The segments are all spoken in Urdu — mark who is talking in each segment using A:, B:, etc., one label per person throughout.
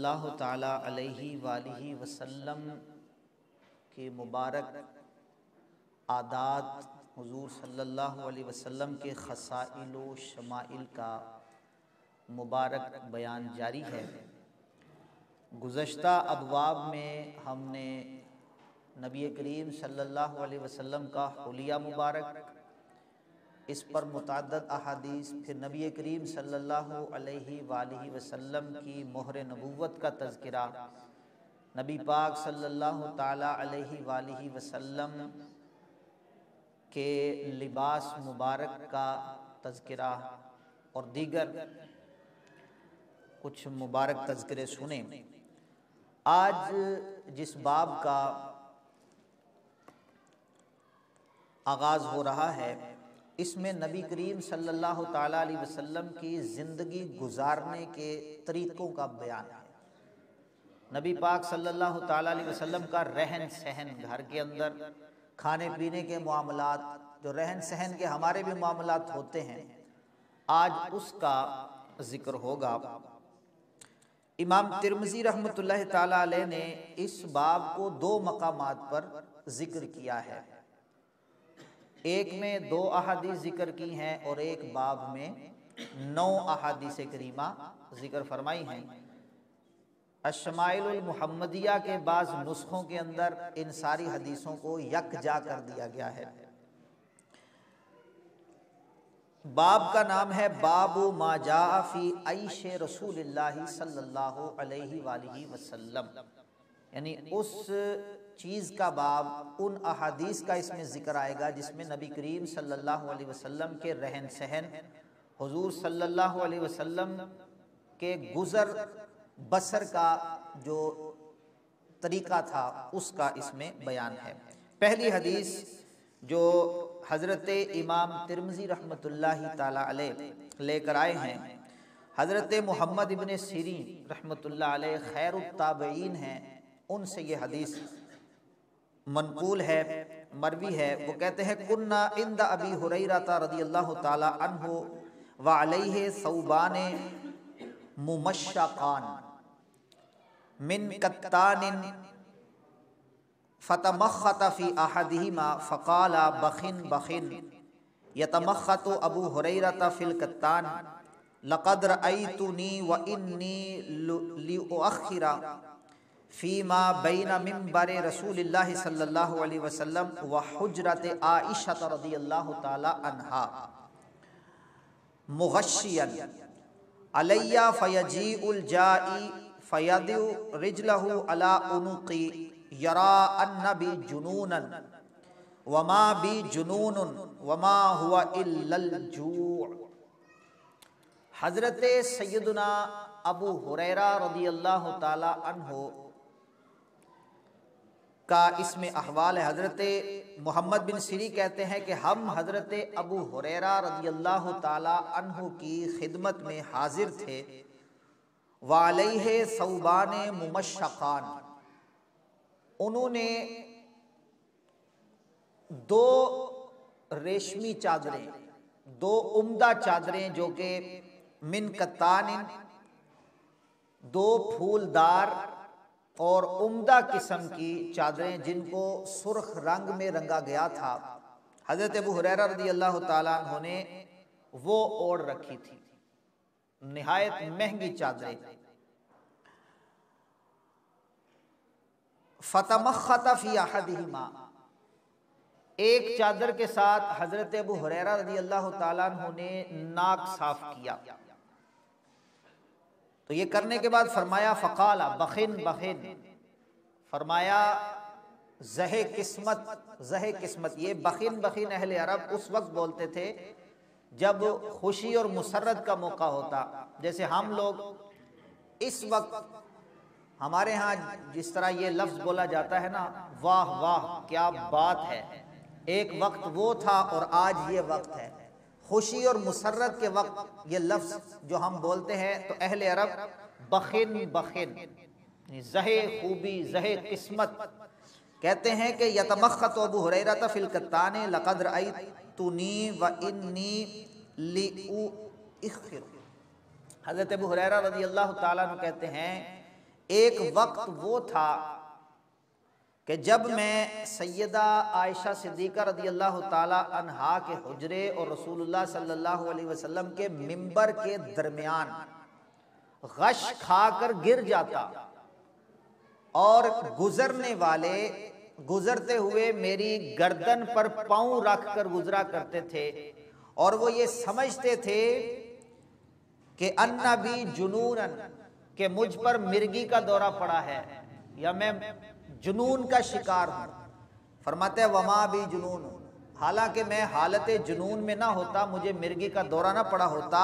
A: اللہ تعالی علیہ وآلہ وسلم کے مبارک عادات، حضور صلی اللہ علیہ وسلم کے خصائل و شمائل کا مبارک بیان جاری ہے۔ گزشتہ ابواب میں ہم نے نبی کریم صلی اللہ علیہ وسلم کا حلیہ مبارک، اس پر متعدد احادیث، پھر نبی کریم صلی اللہ علیہ وآلہ وسلم کی مہر نبوت کا تذکرہ، نبی پاک صلی اللہ تعالی علیہ وآلہ وسلم کے لباس مبارک کا تذکرہ اور دیگر کچھ مبارک تذکرے سنیں۔ آج جس باب کا آغاز ہو رہا ہے، اس میں نبی کریم صلی اللہ تعالی علیہ وسلم کی زندگی گزارنے کے طریقوں کا بیان ہے۔ نبی پاک صلی اللہ تعالی علیہ وسلم کا رہن سہن، گھر کے اندر کھانے پینے کے معاملات، جو رہن سہن کے ہمارے بھی معاملات ہوتے ہیں، آج اس کا ذکر ہوگا۔ امام ترمذی رحمۃ اللہ تعالی علیہ نے اس باب کو دو مقامات پر ذکر کیا ہے، ایک میں 2 احادیث ذکر کی ہیں اور ایک باب میں 9 احادیث کریمہ ذکر فرمائی ہیں۔ الشمائل المحمدیہ کے بعض نسخوں کے اندر ان ساری حدیثوں کو یکجا کر دیا گیا ہے۔ باب کا نام ہے باب ما جاء فی عیش رسول اللہ صلی اللہ علیہ وآلہ وسلم، یعنی اس چیز کا باب، ان احادیث کا اس میں ذکر آئے گا جس میں نبی کریم صلی اللہ علیہ وسلم کے رہن سہن، حضور صلی اللہ علیہ وسلم کے گزر بسر کا جو طریقہ تھا اس کا اس میں بیان ہے۔ پہلی حدیث جو حضرت امام ترمذی رحمۃ اللہ تعالی علیہ لے کر آئے ہیں، حضرت محمد ابن سیرین رحمۃ اللہ علیہ خیر التابعین ہیں، ان سے یہ حدیث منقول ہے، مروی ہے۔ وہ کہتے ہیں کنا عند ابی ہریرہ رضی اللہ تعالی عنہ وعلیہ ثوبان ممشقان من کتان فتمخط فی احدہما فقال بخن بخن یتمخط ابو ہریرہ فی الکتان لقد رأیتنی وانی لأؤخر فیما بین منبر رسول اللہ صلی اللہ علیہ وسلم وحجرت عائشہ رضی اللہ تعالی عنہا مغشیا علی فیجیء الجائی فیدع رجلہ علی عنقی یرا ان بی جنونا وما بی جنون وما ہوا الا الجوع۔ حضرت سیدنا ابو ہریرہ رضی اللہ تعالی عنہ کا اس میں احوال ہے۔ حضرت محمد بن سیری کہتے ہیں کہ ہم حضرت ابو ہریرہ رضی اللہ تعالی عنہ کی خدمت میں حاضر تھے، وعلیہ ثوبان ممشقان، انہوں نے 2 ریشمی چادریں، 2 عمدہ چادریں جو کہ من کتان، 2 پھولدار اور عمدہ قسم کی چادریں جن کو سرخ رنگ میں رنگا گیا تھا، حضرت ابو ہریرہ رضی اللہ تعالیٰ عنہ نے وہ اوڑھ رکھی تھی، نہایت مہنگی چادریں۔ فتمخط فی احدہما، ایک چادر کے ساتھ حضرت ابو ہریرہ رضی اللہ تعالیٰ عنہ نے ناک صاف کیا، تو یہ کرنے کے بعد فرمایا فقال بخن بخن، فرمایا زہ قسمت زہ قسمت۔ یہ بخن بخن اہل عرب اس وقت بولتے تھے جب خوشی اور مسرت کا موقع ہوتا، جیسے ہم لوگ اس وقت ہمارے ہاں جس طرح یہ لفظ بولا جاتا ہے نا، واہ واہ کیا بات ہے، ایک وقت وہ تھا اور آج یہ وقت ہے۔ خوشی اور مسرت کے وقت یہ لفظ جو ہم بولتے ہیں تو اہل عرب بخن بخن، زہ خوبی، زہ قسمت کہتے ہیں کہ یتمخط ابو ہریرہ فی الکتان لقد رأیتنی وانی لأؤخر۔ حضرت ابو ہریرہ رضی اللہ تعالیٰ عنہ کہتے ہیں ایک وقت وہ تھا کہ جب میں سیدہ عائشہ صدیقہ رضی اللہ تعالی عنہا کے حجرے اور رسول اللہ صلی اللہ علیہ وسلم کے منبر کے درمیان غش کھا کر گر جاتا اور گزرنے والے گزرتے ہوئے میری گردن پر پاؤں رکھ کر گزرا کرتے تھے، اور وہ یہ سمجھتے تھے کہ ان بی جنونن، کہ مجھ پر مرگی کا دورہ پڑا ہے یا میں جنون کا شکار ہوں۔ فرماتے ہیں وما بی جنون، حالانکہ میں حالت جنون میں نہ ہوتا، مجھے مرگی کا دورہ نہ پڑا ہوتا،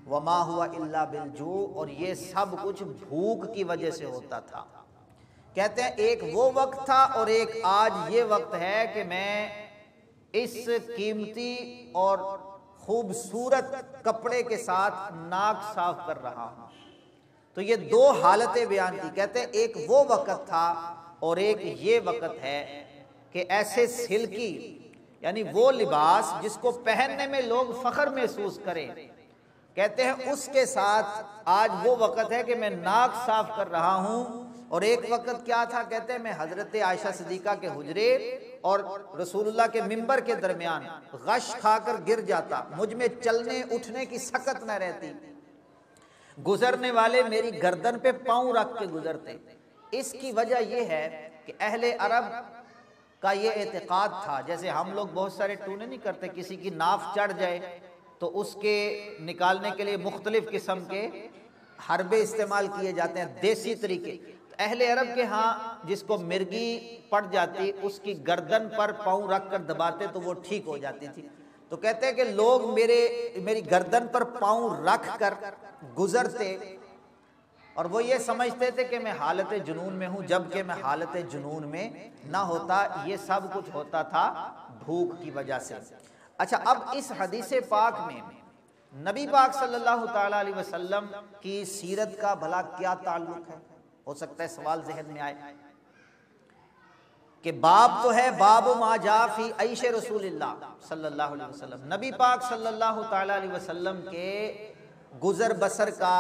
A: وما ہوا الا بالجوع، اور یہ سب کچھ بھوک کی وجہ سے ہوتا تھا۔ کہتے ہیں ایک وہ وقت تھا اور ایک آج یہ وقت ہے کہ میں اس قیمتی اور خوبصورت کپڑے کے ساتھ ناک صاف کر رہا ہوں۔ تو یہ دو حالتیں بیان کی، کہتے ہیں ایک وہ وقت تھا اور ایک یہ وقت ہے کہ ایسے سلکی، یعنی وہ لباس جس کو پہننے میں لوگ فخر محسوس کریں، کہتے ہیں اس کے ساتھ آج وہ وقت ہے کہ میں ناک صاف کر رہا ہوں۔ اور ایک وقت کیا تھا، کہتے ہیں میں حضرت عائشہ صدیقہ کے حجرے اور رسول اللہ کے منبر کے درمیان غش کھا کر گر جاتا، مجھ میں چلنے اٹھنے کی سکت نہ رہتی، گزرنے والے میری گردن پہ پاؤں رکھ کے گزرتے۔ اس کی وجہ یہ ہے کہ اہل عرب کا یہ اعتقاد تھا، جیسے ہم لوگ بہت سارے ٹونے نہیں کرتے، کسی کی ناف چڑھ جائے تو اس کے نکالنے کے لیے مختلف قسم کے حربے استعمال کیے جاتے ہیں، دیسی طریقے۔ اہل عرب کے ہاں جس کو مرگی پڑ جاتی اس کی گردن پر پاؤں رکھ کر دباتے تو وہ ٹھیک ہو جاتی تھی۔ تو کہتے ہیں کہ لوگ میری گردن پر پاؤں رکھ کر گزرتے اور وہ یہ سمجھتے تھے کہ میں حالت جنون میں ہوں، جبکہ میں حالت جنون میں نہ ہوتا، یہ سب کچھ ہوتا تھا بھوک کی وجہ سے۔ اچھا، اب اس حدیث پاک میں نبی پاک صلی اللہ تعالیٰ علیہ وسلم کی سیرت کا بھلا کیا تعلق ہے؟ ہو سکتا ہے سوال ذہن میں آئے کہ باب تو ہے باب ما جاء فی عیش رسول اللہ صلی اللہ علیہ وسلم، نبی پاک صلی اللہ تعالیٰ علیہ وسلم کے گزر بسر کا،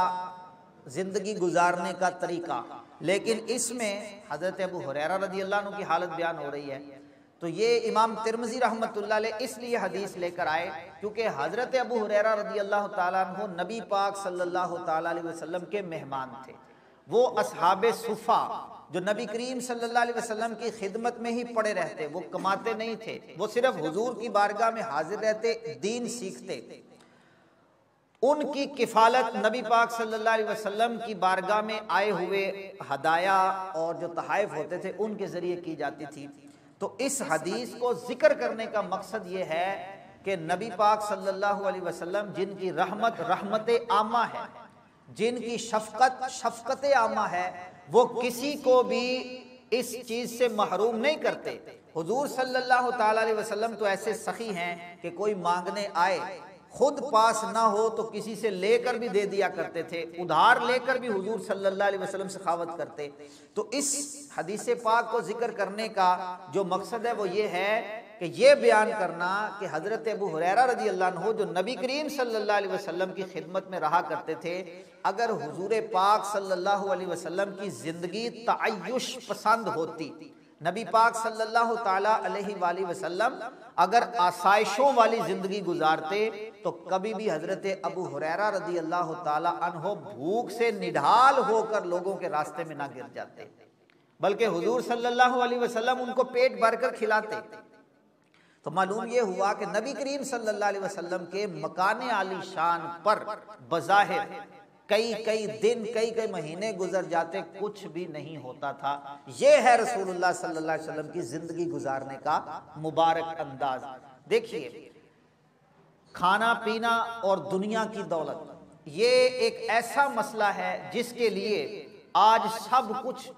A: زندگی گزارنے کا طریقہ، لیکن اس میں حضرت ابو ہریرہ رضی اللہ عنہ کی حالت بیان ہو رہی ہے۔ تو یہ امام ترمذی رحمۃ اللہ علیہ اس لیے حدیث لے کر آئے کیونکہ حضرت ابو ہریرہ رضی اللہ تعالیٰ عنہ نبی پاک صلی اللہ تعالیٰ علیہ وسلم کے مہمان تھے، وہ اصحاب صفہ جو نبی کریم صلی اللہ علیہ وسلم کی خدمت میں ہی پڑے رہتے، وہ کماتے نہیں تھے، وہ صرف حضور کی بارگاہ میں حاضر رہتے، دین سیکھتے۔ ان کی کفالت نبی پاک صلی اللہ علیہ وسلم کی بارگاہ میں آئے ہوئے ہدایا اور جو تحائف ہوتے تھے ان کے ذریعے کی جاتی تھی۔ تو اس حدیث کو ذکر کرنے کا مقصد یہ ہے کہ نبی پاک صلی اللہ علیہ وسلم جن کی رحمت رحمت عامہ ہے، جن کی شفقت شفقت عامہ ہے، وہ کسی کو بھی اس چیز سے محروم نہیں کرتے۔ حضور صلی اللہ تعالیٰ علیہ وسلم تو ایسے سخی ہیں کہ کوئی مانگنے آئے خود پاس نہ ہو تو کسی سے لے کر بھی دے دیا کرتے تھے، ادھار لے کر بھی حضور صلی اللہ علیہ وسلم سخاوت کرتے۔ تو اس حدیث پاک کو ذکر کرنے کا جو مقصد ہے وہ یہ ہے کہ یہ بیان کرنا کہ حضرت ابو ہریرہ رضی اللہ عنہ جو نبی کریم صلی اللہ علیہ وسلم کی خدمت میں رہا کرتے تھے، اگر حضور پاک صلی اللہ علیہ وسلم کی زندگی تعیش پسند ہوتی، نبی پاک صلی اللہ تعالیٰ علیہ وآلہ وسلم اگر آسائشوں والی زندگی گزارتے تو کبھی بھی حضرت ابو ہریرہ رضی اللہ تعالیٰ عنہ بھوک سے نڈھال ہو کر لوگوں کے راستے میں نہ گر جاتے، بلکہ حضور صلی اللہ علیہ وسلم ان کو پیٹ بھر کر کھلاتے۔ تو معلوم یہ ہوا کہ نبی کریم صلی اللہ علیہ وسلم کے مکان عالی شان پر بظاہر کئی دن کئی مہینے گزر جاتے، کچھ بھی نہیں ہوتا تھا۔ یہ ہے رسول اللہ صلی اللہ علیہ وسلم کی زندگی گزارنے کا مبارک انداز۔ دیکھیے، کھانا پینا اور دنیا کی دولت یہ ایک ایسا مسئلہ ہے جس کے لیے آج سب کچھ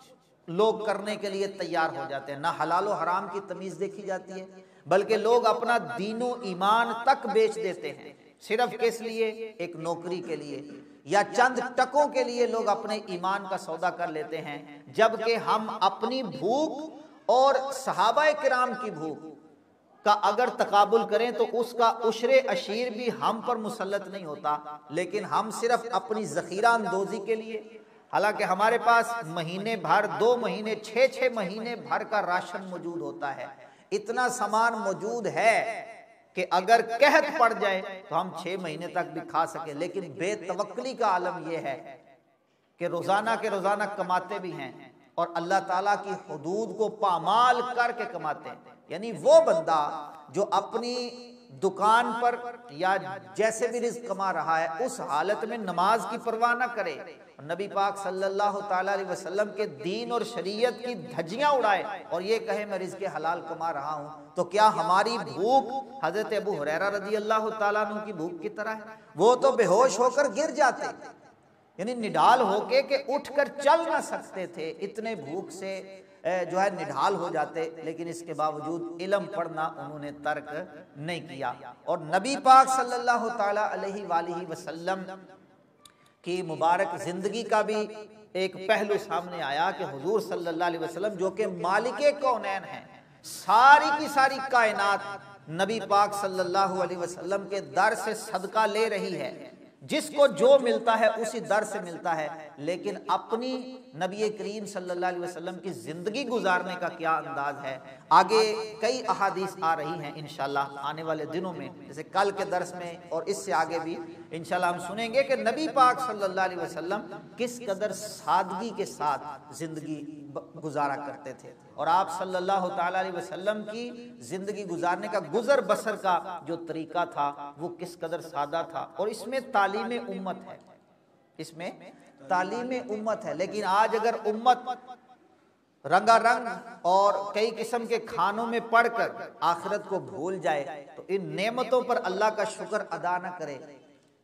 A: لوگ کرنے کے لیے تیار ہو جاتے ہیں، نہ حلال و حرام کی تمیز دیکھی جاتی ہے، بلکہ لوگ اپنا دین و ایمان تک بیچ دیتے ہیں، صرف کس لیے؟ ایک نوکری کے لیے یا چند ٹکوں کے لیے لوگ اپنے ایمان کا سودا کر لیتے ہیں، جبکہ ہم اپنی بھوک اور صحابہ کرام کی بھوک کا اگر تقابل کریں تو اس کا عشر عشیر بھی ہم پر مسلط نہیں ہوتا، لیکن ہم صرف اپنی ذخیرہ اندوزی کے لیے، حالانکہ ہمارے پاس مہینے بھر 2 مہینے 6 مہینے بھر کا راشن موجود ہوتا ہے، اتنا سامان موجود ہے کہ اگر قحط پڑ جائے تو ہم 6 مہینے تک بھی کھا سکیں، لیکن بے توکلی کا عالم یہ ہے کہ روزانہ کے روزانہ کماتے بھی ہیں اور اللہ تعالیٰ کی حدود کو پامال کر کے کماتے ہیں۔ یعنی وہ بندہ جو اپنی دکان پر یا جیسے بھی رزق کما رہا ہے اس حالت میں نماز کی پرواہ نہ کرے، نبی پاک صلی اللہ تعالیٰ علیہ وسلم کے دین اور شریعت کی دھجیاں اڑائے اور یہ کہے میں رزق حلال کما رہا ہوں، تو کیا ہماری بھوک حضرت ابو ہریرہ رضی اللہ تعالیٰ عنہ کی بھوک کی طرح ہے؟ وہ تو بے ہوش ہو کر گر جاتے، یعنی نڈال ہو کے کہ اٹھ کر چل نہ سکتے تھے، اتنے بھوک سے جو ہے نڈھال ہو جاتے، لیکن اس کے باوجود علم پڑھنا انہوں نے ترک نہیں کیا۔ اور نبی پاک صلی اللہ تعالیٰ علیہ وآلہ وسلم کی مبارک زندگی کا بھی ایک پہلو سامنے آیا کہ حضور صلی اللہ علیہ وسلم جو کہ مالک کونین ہیں، ساری کی ساری کائنات نبی پاک صلی اللہ علیہ وسلم کے در سے صدقہ لے رہی ہے، جس کو جو ملتا ہے اسی در سے ملتا ہے، لیکن اپنی نبی کریم صلی اللہ علیہ وسلم کی زندگی گزارنے کا کیا انداز ہے۔ آگے کئی احادیث آ رہی ہیں انشاءاللہ آنے والے دنوں میں، جیسے کل کے درس میں اور اس سے آگے بھی انشاءاللہ ہم سنیں گے کہ نبی پاک صلی اللہ علیہ وسلم کس قدر سادگی کے ساتھ زندگی گزارا کرتے تھے، اور آپ صلی اللہ تعالیٰ علیہ وسلم کی زندگی گزارنے کا گزر بسر کا جو طریقہ تھا وہ کس قدر سادہ تھا، اور اس میں تعلیم امت ہے، اس میں تعلیم امت ہے۔ لیکن آج اگر امت رنگا رنگ اور کئی قسم کے کھانوں میں پڑ کر آخرت کو بھول جائے تو ان نعمتوں پر اللہ کا شکر ادا نہ کرے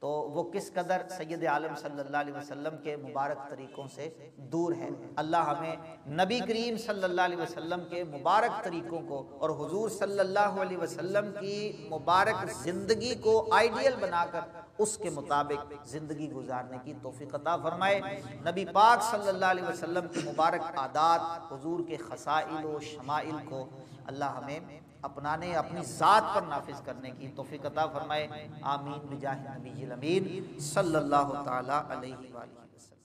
A: تو وہ کس قدر سید عالم صلی اللہ علیہ وسلم کے مبارک طریقوں سے دور ہے۔ اللہ ہمیں نبی کریم صلی اللہ علیہ وسلم کے مبارک طریقوں کو اور حضور صلی اللہ علیہ وسلم کی مبارک زندگی کو آئیڈیل بنا کر اس کے مطابق زندگی گزارنے کی توفیق عطا فرمائے۔ نبی پاک صلی اللہ علیہ وسلم کی مبارک عادات، حضور کے خصائل و شمائل کو اللہ ہمیں اپنانے، اپنی ذات پر نافذ کرنے کی توفیق عطا فرمائے۔ آمین بجاہ نبی الامین صلی اللہ تعالی علیہ وآلہ وسلم۔